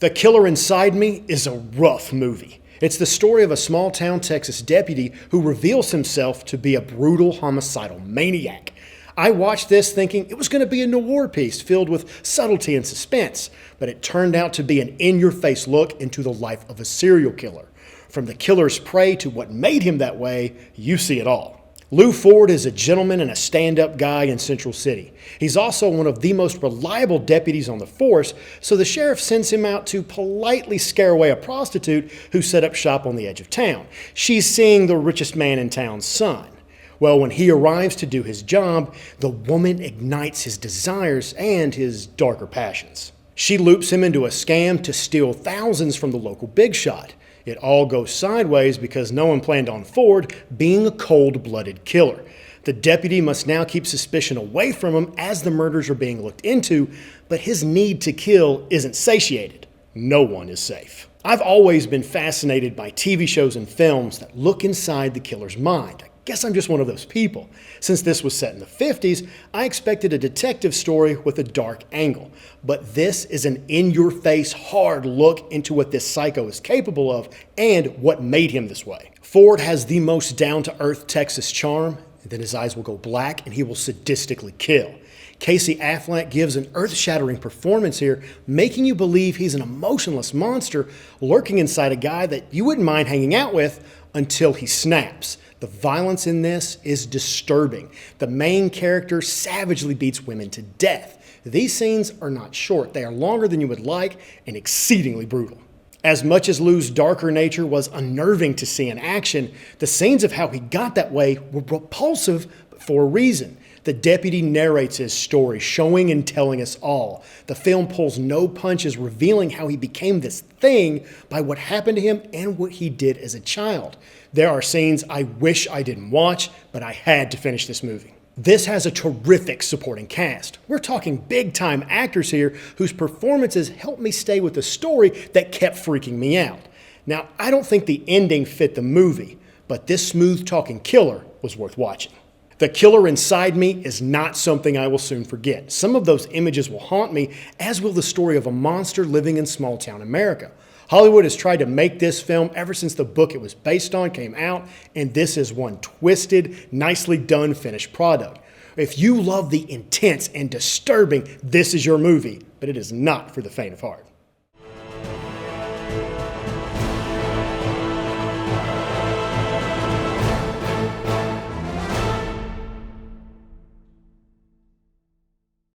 The Killer Inside Me is a rough movie. It's the story of a small-town Texas deputy who reveals himself to be a brutal homicidal maniac. I watched this thinking it was going to be a noir piece filled with subtlety and suspense, but it turned out to be an in-your-face look into the life of a serial killer. From the killer's prey to what made him that way, you see it all. Lou Ford is a gentleman and a stand-up guy in Central City. He's also one of the most reliable deputies on the force, so the sheriff sends him out to politely scare away a prostitute who set up shop on the edge of town. She's seeing the richest man in town's son. Well, when he arrives to do his job, the woman ignites his desires and his darker passions. She loops him into a scam to steal thousands from the local big shot. It all goes sideways because no one planned on Ford being a cold-blooded killer. The deputy must now keep suspicion away from him as the murders are being looked into, but his need to kill isn't satiated. No one is safe. I've always been fascinated by TV shows and films that look inside the killer's mind. I guess I'm just one of those people. Since this was set in the 50s, I expected a detective story with a dark angle. But this is an in-your-face, hard look into what this psycho is capable of and what made him this way. Ford has the most down-to-earth Texas charm, and then his eyes will go black and he will sadistically kill. Casey Affleck gives an earth-shattering performance here, making you believe he's an emotionless monster lurking inside a guy that you wouldn't mind hanging out with until he snaps. The violence in this is disturbing. The main character savagely beats women to death. These scenes are not short. They are longer than you would like and exceedingly brutal. As much as Lou's darker nature was unnerving to see in action, the scenes of how he got that way were repulsive but for a reason. The deputy narrates his story, showing and telling us all. The film pulls no punches, revealing how he became this thing by what happened to him and what he did as a child. There are scenes I wish I didn't watch, but I had to finish this movie. This has a terrific supporting cast. We're talking big-time actors here whose performances helped me stay with the story that kept freaking me out. Now, I don't think the ending fit the movie, but this smooth-talking killer was worth watching. The Killer Inside Me is not something I will soon forget. Some of those images will haunt me, as will the story of a monster living in small-town America. Hollywood has tried to make this film ever since the book it was based on came out, and this is one twisted, nicely done finished product. If you love the intense and disturbing, this is your movie, but it is not for the faint of heart.